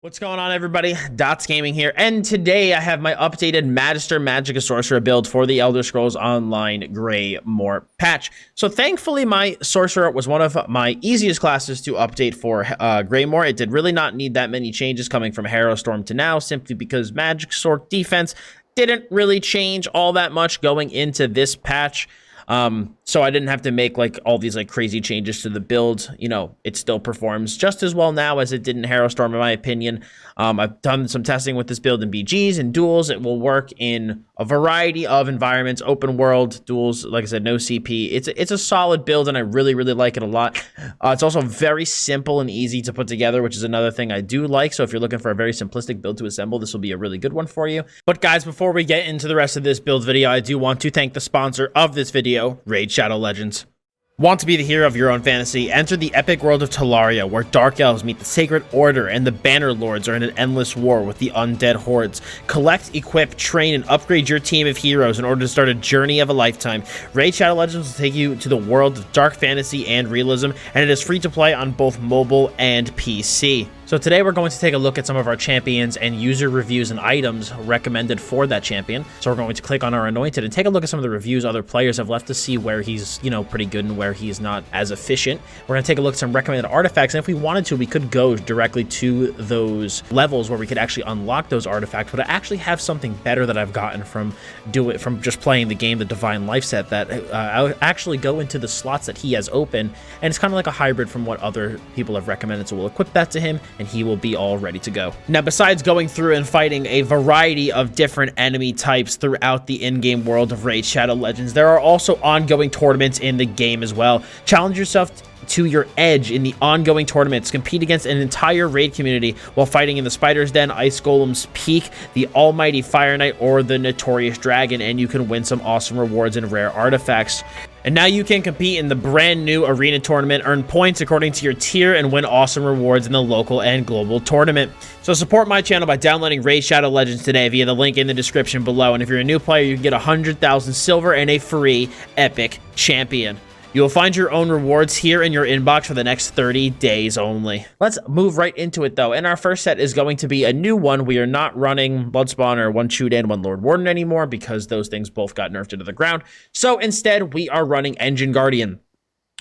What's going on, everybody? Dottz Gaming here, and today I have my updated Magister Magicka Sorcerer build for the Elder Scrolls Online Greymoor patch. So thankfully, my Sorcerer was one of my easiest classes to update for Greymoor. It did really not need that many changes coming from Harrowstorm to now, simply because Magic Sword defense didn't really change all that much going into this patch. So I didn't have to make like all these like crazy changes to the build. You know, it still performs just as well now as it did in Harrowstorm, in my opinion. I've done some testing with this build in BGs and duels. It will work in a variety of environments, open world, duels, like I said, no CP. It's a solid build, and I really like it a lot. It's also very simple and easy to put together, which is another thing I do like. So if you're looking for a very simplistic build to assemble, this will be a really good one for you. But guys, before we get into the rest of this build video, I do want to thank the sponsor of this video, Raid Shadow Legends. Want to be the hero of your own fantasy? Enter the epic world of Talaria, where Dark Elves meet the Sacred Order and the Banner Lords are in an endless war with the undead hordes. Collect, equip, train, and upgrade your team of heroes in order to start a journey of a lifetime. Raid Shadow Legends will take you to the world of dark fantasy and realism, and it is free to play on both mobile and PC. So today we're going to take a look at some of our champions and user reviews and items recommended for that champion. So we're going to click on our anointed and take a look at some of the reviews other players have left to see where he's, you know, pretty good and where he's not as efficient. We're going to take a look at some recommended artifacts, and if we wanted to, we could go directly to those levels where we could actually unlock those artifacts. But I actually have something better that I've gotten from just playing the game, the Divine Life set, that I'll actually go into the slots that he has open, and it's kind of like a hybrid from what other people have recommended. So we'll equip that to him, and he will be all ready to go. Now, besides going through and fighting a variety of different enemy types throughout the in-game world of Raid Shadow Legends, there are also ongoing tournaments in the game as well. Challenge yourself to your edge in the ongoing tournaments. Compete against an entire raid community while fighting in the Spider's Den, Ice Golem's Peak, the Almighty Fire Knight, or the Notorious Dragon, and you can win some awesome rewards and rare artifacts. And now you can compete in the brand new arena tournament, earn points according to your tier, and win awesome rewards in the local and global tournament. So support my channel by downloading Raid Shadow Legends today via the link in the description below. And if you're a new player, you can get 100,000 silver and a free epic champion. You will find your own rewards here in your inbox for the next 30 days only. Let's move right into it, though. And our first set is going to be a new one. We are not running Bloodspawn or one Chewed and one Lord Warden anymore because those things both got nerfed into the ground. So instead, we are running Engine Guardian.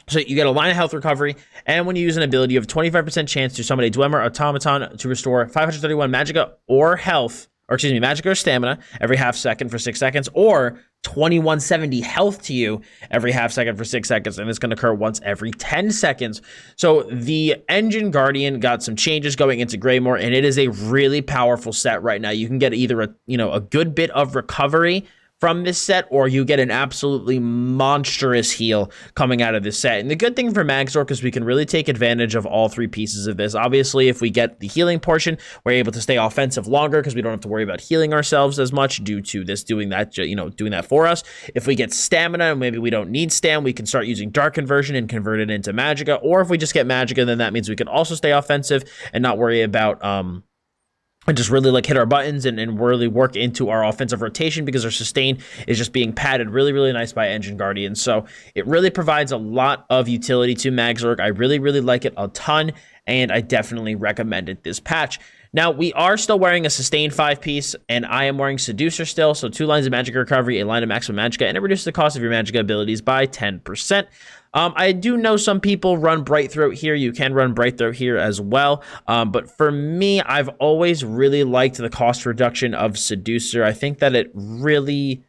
So you get a line of health recovery, and when you use an ability, you have a 25% chance to summon a Dwemer Automaton to restore 531 Magicka or health, or excuse me, Magicka or stamina every half second for 6 seconds, or 2170 health to you every half second for 6 seconds, and it's going to occur once every 10 seconds. So the Engine Guardian got some changes going into Greymoor, and it is a really powerful set right now. You can get either a good bit of recovery from this set, or you get an absolutely monstrous heal coming out of this set. And the good thing for Magzork is we can really take advantage of all three pieces of this. Obviously, if we get the healing portion, we're able to stay offensive longer because we don't have to worry about healing ourselves as much due to this doing that for us. If we get stamina and maybe we don't need stam, we can start using Dark Conversion and convert it into Magicka. Or if we just get Magicka, then that means we can also stay offensive and not worry about and just really like hit our buttons and really work into our offensive rotation, because our sustain is just being padded really nice by Engine Guardian. So it really provides a lot of utility to Magzork. I really like it a ton, and I definitely recommend it this patch. Now, we are still wearing a Sustain 5-piece, and I am wearing Seducer still, so 2 lines of Magicka recovery, a line of maximum Magicka, and it reduces the cost of your Magicka abilities by 10%. I do know some people run Bright Throat here. You can run Bright Throat here as well, but for me, I've always really liked the cost reduction of Seducer. I think that it really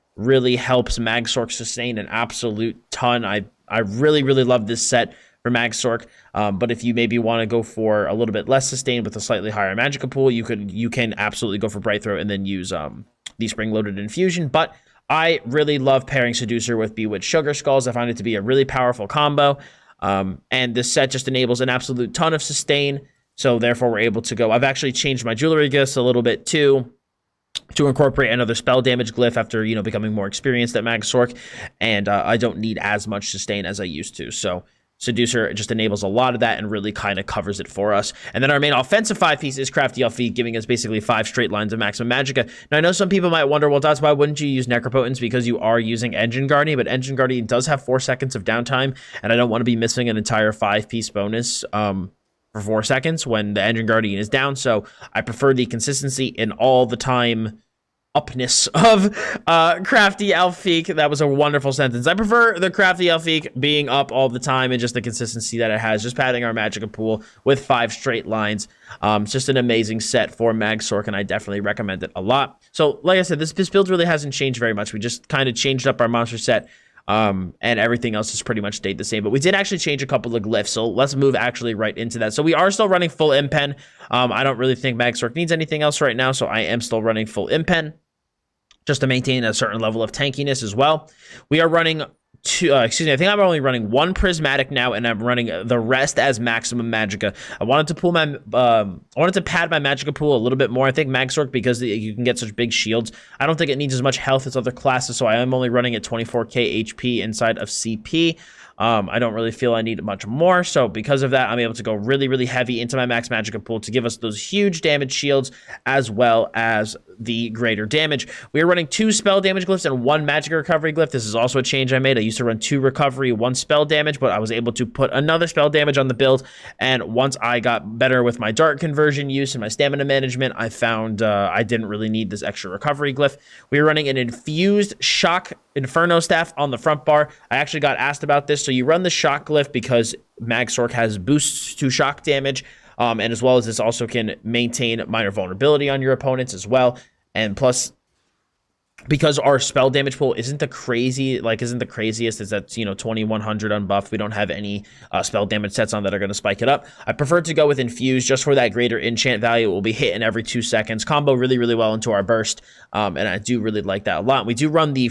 helps Magzork sustain an absolute ton. I really love this set for Magzork, but if you maybe want to go for a little bit less sustain with a slightly higher Magicka pool, you can absolutely go for Bright Throat and then use the Spring-Loaded Infusion. But I really love pairing Seducer with Bewitched Sugar Skulls. I find it to be a really powerful combo, and this set just enables an absolute ton of sustain, so therefore we're able to go. I've actually changed my jewelry gifts a little bit too, to incorporate another spell damage glyph after becoming more experienced at Magzork, and I don't need as much sustain as I used to, so Seducer just enables a lot of that and really kind of covers it for us. And then our main offensive 5-piece is Crafty Elfie, giving us basically 5 straight lines of maximum Magicka. Now, I know some people might wonder, well, Dottz, why wouldn't you use Necropotence? Because you are using Engine Guardian, but Engine Guardian does have 4 seconds of downtime, and I don't want to be missing an entire 5-piece bonus for 4 seconds when the Engine Guardian is down. So I prefer the consistency and all the time upness of Crafty Elfique. That was a wonderful sentence. I prefer the Crafty Elfique being up all the time and just the consistency that it has. Just padding our Magicka pool with 5 straight lines. It's just an amazing set for Mag Sorc, and I definitely recommend it a lot. So, like I said, this build really hasn't changed very much. We just kind of changed up our monster set. And everything else has pretty much stayed the same, but we did actually change a couple of glyphs, so let's move actually right into that. So we are still running full impen. I don't really think Mag Sorc needs anything else right now, so I am still running full impen just to maintain a certain level of tankiness as well. We are running I think I'm only running 1 prismatic now, and I'm running the rest as maximum Magicka. I wanted to pad my Magicka pool a little bit more. I think Mag Sorc, because you can get such big shields, I don't think it needs as much health as other classes, so I am only running at 24k HP inside of CP. I don't really feel I need much more, so because of that, I'm able to go really, really heavy into my max Magicka pool to give us those huge damage shields as well as the greater damage. We are running 2 spell damage glyphs and 1 Magicka recovery glyph. This is also a change I made. I used to run 2 recovery, 1 spell damage, but I was able to put another spell damage on the build, and once I got better with my dart conversion use and my stamina management, I found I didn't really need this extra recovery glyph. We are running an infused shock Inferno staff on the front bar. I actually got asked about this. So you run the shock glyph because Mag Sorc has boosts to shock damage, and as well as this also can maintain minor vulnerability on your opponents as well. And plus, because our spell damage pool isn't the craziest, is that 2100 unbuffed. We don't have any spell damage sets on that are going to spike it up. I prefer to go with infuse just for that greater enchant value. It will be hitting every 2 seconds, combo really, really well into our burst, and I do really like that a lot. We do run the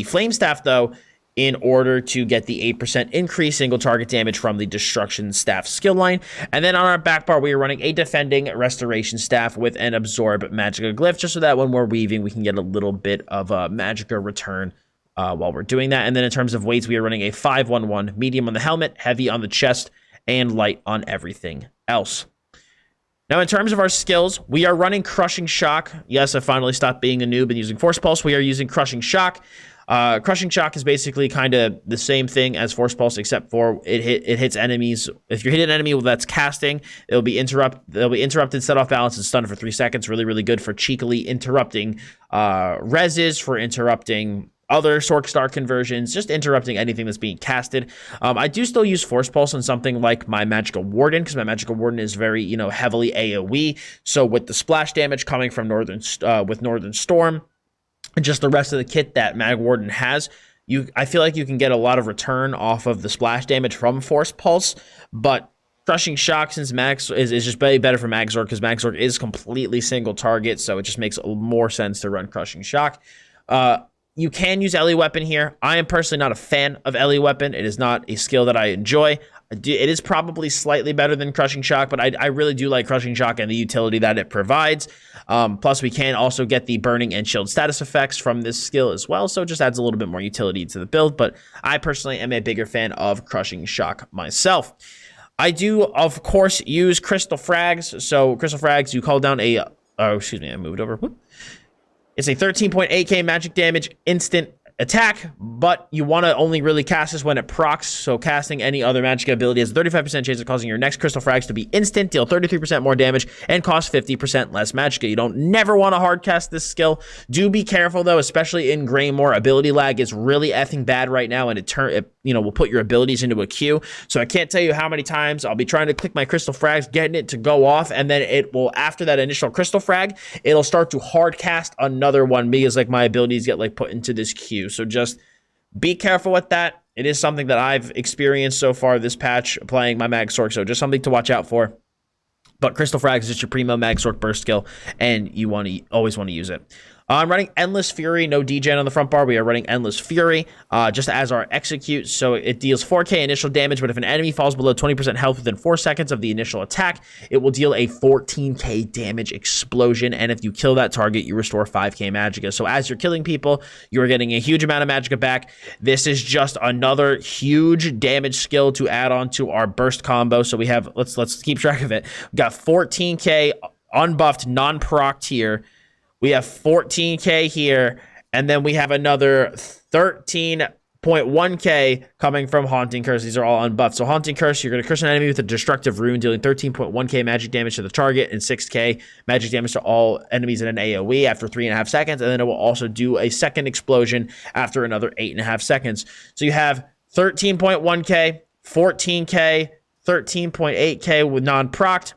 flame staff though, in order to get the 8% increase single target damage from the destruction staff skill line. And then on our back bar, we are running a defending restoration staff with an absorb Magicka glyph, just so that when we're weaving, we can get a little bit of a Magicka return while we're doing that. And then in terms of weights, we are running a 5-1-1, medium on the helmet, heavy on the chest, and light on everything else. Now, in terms of our skills, we are running Crushing Shock. Yes, I finally stopped being a noob and using Force Pulse. We are using Crushing Shock. Crushing Shock is basically kind of the same thing as Force Pulse, except for it hits enemies. If you hit an enemy that's casting, they'll be interrupted, set off balance, and stunned for 3 seconds. Really, really good for cheekily interrupting reses, for interrupting other Sorc Star conversions, just interrupting anything that's being casted. I do still use Force Pulse on something like my Magicka Warden, because my Magicka Warden is very, heavily AoE. So with the splash damage coming from Northern Storm, and just the rest of the kit that Mag Warden has, I feel like you can get a lot of return off of the splash damage from Force Pulse, but Crushing Shock, since Max is just better for Mag Sorc, because Mag Sorc is completely single target, so it just makes more sense to run Crushing Shock. You can use Ellie Weapon here. I am personally not a fan of Ellie Weapon. It is not a skill that I enjoy. It is probably slightly better than Crushing Shock, but I really do like Crushing Shock and the utility that it provides. Plus, we can also get the Burning and Shield status effects from this skill as well, so it just adds a little bit more utility to the build, but I personally am a bigger fan of Crushing Shock myself. I do, of course, use Crystal Frags. So Crystal Frags, you call down I moved over. Whoop. It's a 13.8k magic damage instant attack, but you want to only really cast this when it procs, so casting any other Magicka ability has a 35% chance of causing your next Crystal Frags to be instant, deal 33% more damage, and cost 50% less Magicka. You don't never want to hard cast this skill. Do be careful though, especially in Greymoor. Ability lag is really effing bad right now, and it will put your abilities into a queue. So I can't tell you how many times I'll be trying to click my Crystal Frags, getting it to go off, and then it will, after that initial Crystal Frag, it'll start to hard cast another one because my abilities get put into this queue. So just be careful with that. It is something that I've experienced so far this patch playing my Mag Sorc, so just something to watch out for. But Crystal Frags is just your primo Mag Sorc burst skill, and you always want to use it. I'm running Endless Fury, no degen on the front bar. We are running Endless Fury just as our execute. So it deals 4k initial damage, but if an enemy falls below 20% health within 4 seconds of the initial attack, it will deal a 14k damage explosion. And if you kill that target, you restore 5k Magicka. So as you're killing people, you are getting a huge amount of Magicka back. This is just another huge damage skill to add on to our burst combo. So we have, let's keep track of it. We got 14k unbuffed, non-procced here. We have 14k here, and then we have another 13 0.1k coming from Haunting Curse. These are all unbuffed. So Haunting Curse, you're going to curse an enemy with a destructive rune, dealing 13.1k magic damage to the target and 6k magic damage to all enemies in an AoE after 3.5 seconds. And then it will also do a second explosion after another 8.5 seconds. So you have 13.1k, 14k, 13.8k with non-procced.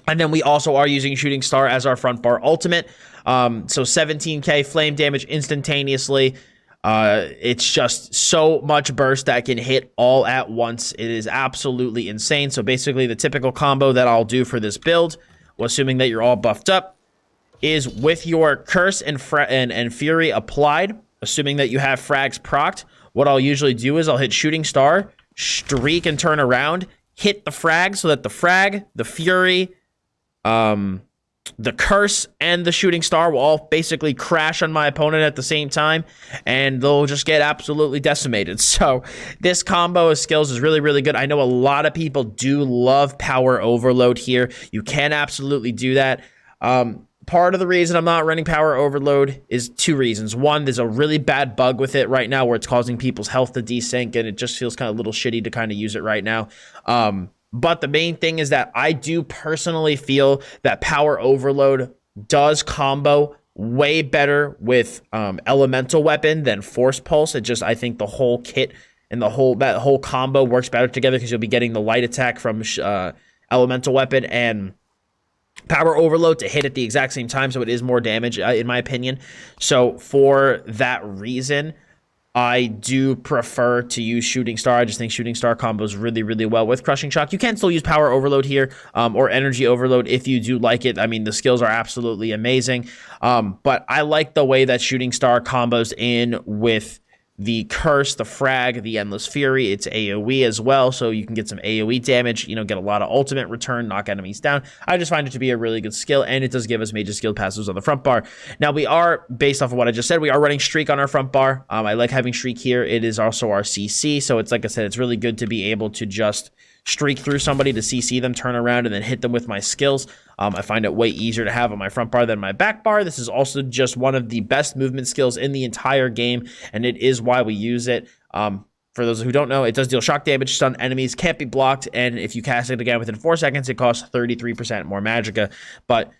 And then we also are using Shooting Star as our front bar ultimate. So 17k flame damage instantaneously. It's just so much burst that can hit all at once. It is absolutely insane. So basically the typical combo that I'll do for this build, assuming that you're all buffed up, is with your Curse and Fury applied, assuming that you have frags procced, what I'll usually do is I'll hit Shooting Star, streak and turn around, hit the frag so that the frag, the Fury, the Curse, and the Shooting Star will all basically crash on my opponent at the same time, and they'll just get absolutely decimated. So this combo of skills is really, really good. I know a lot of people do love Power Overload here. You can absolutely do that. Part of the reason I'm not running Power Overload is two reasons. One, there's a really bad bug with it right now where it's causing people's health to desync, and it just feels kind of a little shitty to kind of use it right now. But the main thing is that I do personally feel that Power Overload does combo way better with Elemental Weapon than Force Pulse. I think the whole kit and that whole combo works better together because you'll be getting the light attack from Elemental Weapon and Power Overload to hit at the exact same time, so it is more damage, in my opinion. So for that reason, I do prefer to use Shooting Star. I just think Shooting Star combos really, really well with Crushing Shock. You can still use Power Overload here, or Energy Overload if you do like it. I mean, the skills are absolutely amazing. But I like the way that Shooting Star combos in with the Curse, the Frag, the Endless Fury. It's AoE as well, so you can get some AoE damage, get a lot of ultimate return, knock enemies down. I just find it to be a really good skill, and it does give us major skill passes on the front bar. Now, we are, based off of what I just said, we are running Streak on our front bar. I like having Streak here. It is also our CC, so it's like I said, it's really good to be able to just streak through somebody to CC them, turn around, and then hit them with my skills. I find it way easier to have on my front bar than my back bar. This is also just one of the best movement skills in the entire game, and it is why we use it. For those who don't know, it does deal shock damage, stun enemies, can't be blocked, and if you cast it again within 4 seconds, it costs 33% more magicka. But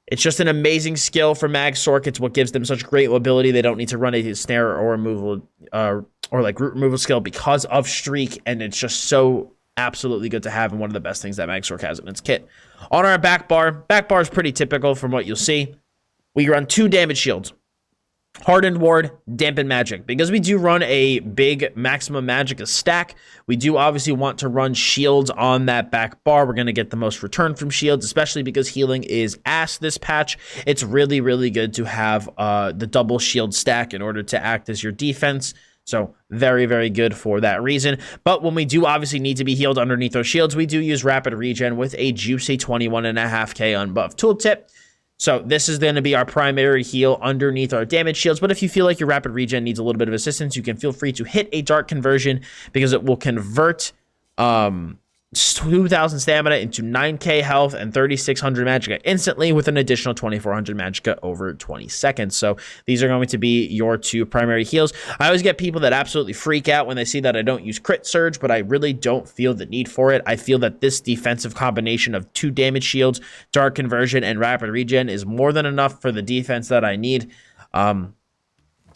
it's just an amazing skill for Mag Sorc. It's what gives them such great mobility. They don't need to run a snare or removal or like root removal skill because of Streak, and it's just so absolutely good to have, and one of the best things that Mag Sorc has in its kit. On our back bar is pretty typical from what you'll see. We run 2 damage shields. Hardened Ward, Dampen Magic. Because we do run a big maximum magicka stack, we do obviously want to run shields on that back bar. We're going to get the most return from shields, especially because healing is ass this patch. It's really, really good to have the double shield stack in order to act as your defense. So very, very good for that reason. But when we do obviously need to be healed underneath those shields, we do use Rapid Regen with a juicy 21.5k unbuffed tooltip. So this is going to be our primary heal underneath our damage shields. But if you feel like your Rapid Regen needs a little bit of assistance, you can feel free to hit a Dark Conversion because it will convert 2,000 stamina into 9k health and 3,600 magicka instantly with an additional 2,400 magicka over 20 seconds. So these are going to be your 2 primary heals. I always get people that absolutely freak out when they see that I don't use Crit Surge, but I really don't feel the need for it. I feel that this defensive combination of 2 damage shields, Dark Conversion, and Rapid Regen is more than enough for the defense that I need.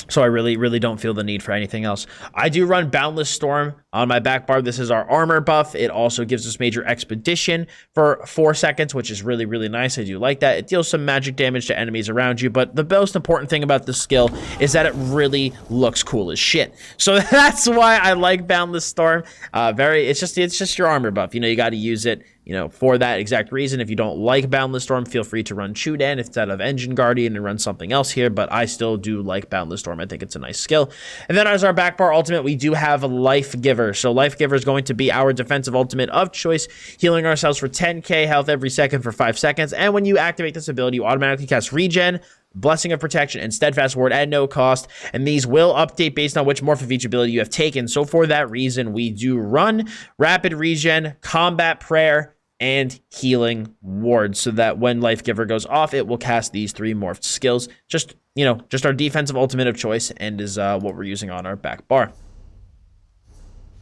So I really, really don't feel the need for anything else. I do run Boundless Storm on my back bar. This is our armor buff. It also gives us Major Expedition for 4 seconds, which is really, really nice. I do like that. It deals some magic damage to enemies around you, but the most important thing about this skill is that it really looks cool as shit. So that's why I like Boundless Storm. It's just your armor buff. You got to use it, for that exact reason. If you don't like Boundless Storm, feel free to run Chudan instead of Engine Guardian and run something else here, but I still do like Boundless Storm. I think it's a nice skill. And then as our back bar ultimate, we do have Life Giver. So Life Giver is going to be our defensive ultimate of choice, healing ourselves for 10k health every second for 5 seconds. And when you activate this ability, you automatically cast Regen, Blessing of Protection, and Steadfast Ward at no cost, and these will update based on which morph of each ability you have taken. So for that reason, we do run Rapid Regen, Combat Prayer, and Healing Ward, so that when Life Giver goes off, it will cast these 3 morphed skills. Just our defensive ultimate of choice, and is what we're using on our back bar.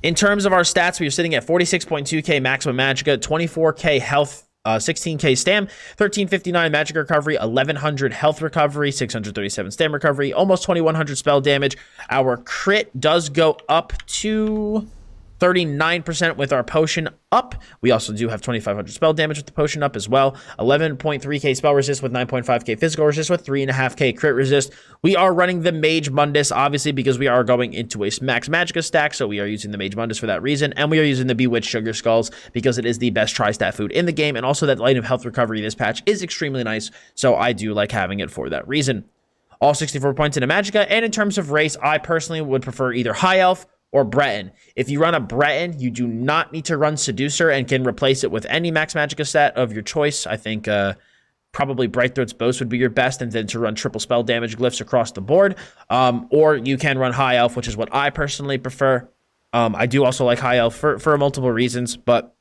In terms of our stats, we are sitting at 46.2k maximum magicka, 24k health, 16k stam, 1359 magic recovery, 1100 health recovery, 637 stam recovery, almost 2100 spell damage. Our crit does go up to 39% with our potion up. We also do have 2500 spell damage with the potion up as well. 11.3k spell resist with 9.5k physical resist with 3.5k crit resist. We are running the Mage Mundus, obviously, because we are going into a Max Magicka stack, so we are using the Mage Mundus for that reason, and we are using the Bewitched Sugar Skulls because it is the best tri-stat food in the game, and also that Light of Health recovery this patch is extremely nice, so I do like having it for that reason. All 64 points in a Magicka, and in terms of race, I personally would prefer either High Elf or Breton. If you run a Breton, you do not need to run Seducer and can replace it with any Max Magicka stat of your choice. I think probably Brightthroat's Boast would be your best, and then to run triple spell damage glyphs across the board. Or you can run High Elf, which is what I personally prefer. I do also like High Elf for multiple reasons, but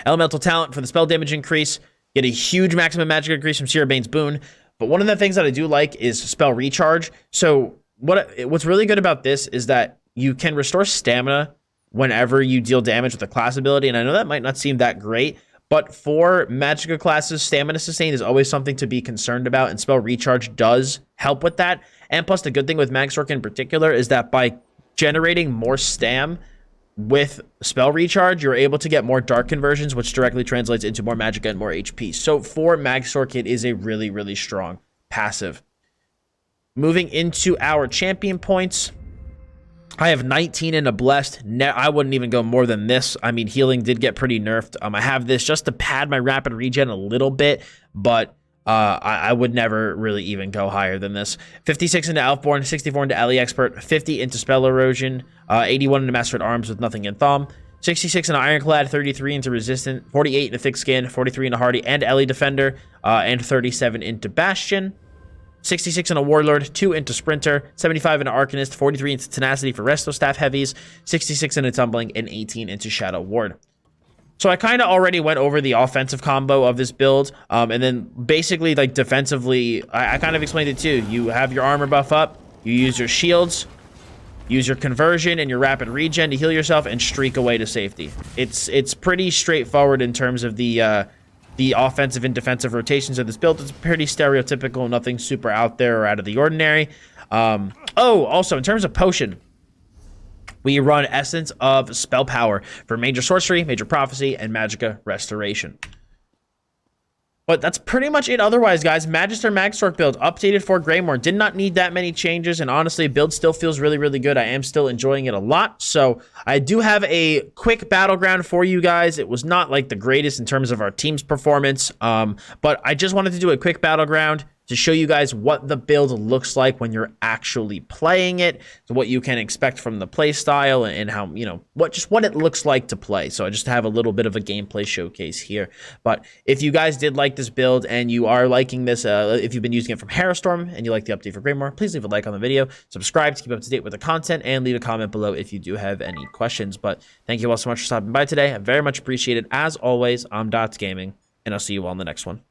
Elemental Talent for the spell damage increase, get a huge maximum magic increase from Seer Bane's Boon. But one of the things that I do like is spell recharge. So what's really good about this is that you can restore stamina whenever you deal damage with a class ability, and I know that might not seem that great, but for Magicka classes, stamina sustain is always something to be concerned about, and spell recharge does help with that. And plus, the good thing with Magsork in particular is that by generating more stam with spell recharge, you're able to get more dark conversions, which directly translates into more Magicka and more HP. So for Magsork, it is a really, really strong passive. Moving into our champion points, I have 19 in a blessed. I wouldn't even go more than this. I mean, healing did get pretty nerfed. I have this just to pad my rapid regen a little bit, but I would never really even go higher than this. 56 into Elfborn, 64 into Ellie Expert, 50 into Spell Erosion, 81 into Master at Arms with nothing in Thumb, 66 into Ironclad, 33 into Resistant, 48 into Thick Skin, 43 into Hardy and Ellie Defender, and 37 into Bastion. 66 in a Warlord, 2 into Sprinter, 75 into Arcanist, 43 into Tenacity for Resto Staff Heavies, 66 into Tumbling, and 18 into Shadow Ward. So I kind of already went over the offensive combo of this build, and then basically, like, defensively, I kind of explained it too. You have your armor buff up, you use your shields, use your conversion and your rapid regen to heal yourself, and streak away to safety. It's pretty straightforward in terms of the offensive and defensive rotations of this build. It's pretty stereotypical, nothing super out there or out of the ordinary. Also, in terms of potion, we run Essence of Spell Power for Major Sorcery, Major Prophecy, and Magicka Restoration. But that's pretty much it otherwise, guys. Magister Magsork build updated for Greymoor. Did not need that many changes, and honestly, build still feels really, really good. I am still enjoying it a lot. So I do have a quick battleground for you guys. It was not like the greatest in terms of our team's performance, but I just wanted to do a quick battleground to show you guys what the build looks like when you're actually playing it, so what you can expect from the play style and how, you know, what it looks like to play. So I just have a little bit of a gameplay showcase here. But if you guys did like this build and you are liking this, if you've been using it from Harrowstorm and you like the update for Greymoor, please leave a like on the video, subscribe to keep up to date with the content, and leave a comment below if you do have any questions. But thank you all so much for stopping by today. I very much appreciate it. As always, I'm Dottz Gaming, and I'll see you all in the next one.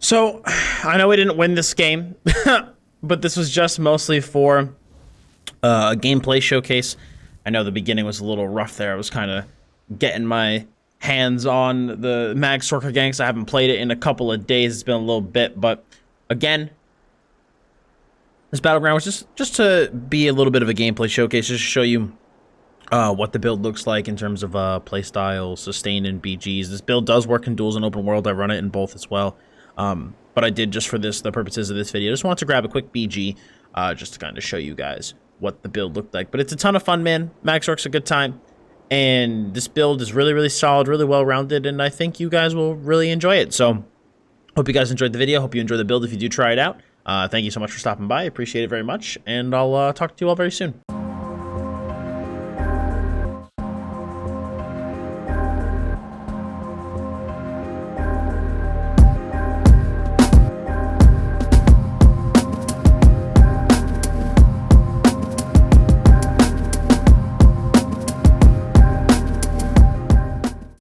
So, I know we didn't win this game, but this was just mostly for a gameplay showcase. I know the beginning was a little rough there. I was kind of getting my hands on the Mag Sorcerer gangs. I haven't played it in a couple of days. It's been a little bit, but again, this Battleground was just to be a little bit of a gameplay showcase, just to show you what the build looks like in terms of playstyle, sustain, and BGs. This build does work in duels and open world. I run it in both as well. But I did just for the purposes of this video. Just wanted to grab a quick BG just to kind of show you guys what the build looked like. But it's a ton of fun, man. Mag Sorcerer's a good time. And this build is really, really solid, really well-rounded, and I think you guys will really enjoy it. So, hope you guys enjoyed the video. Hope you enjoy the build if you do try it out. Thank you so much for stopping by. I appreciate it very much, and I'll talk to you all very soon.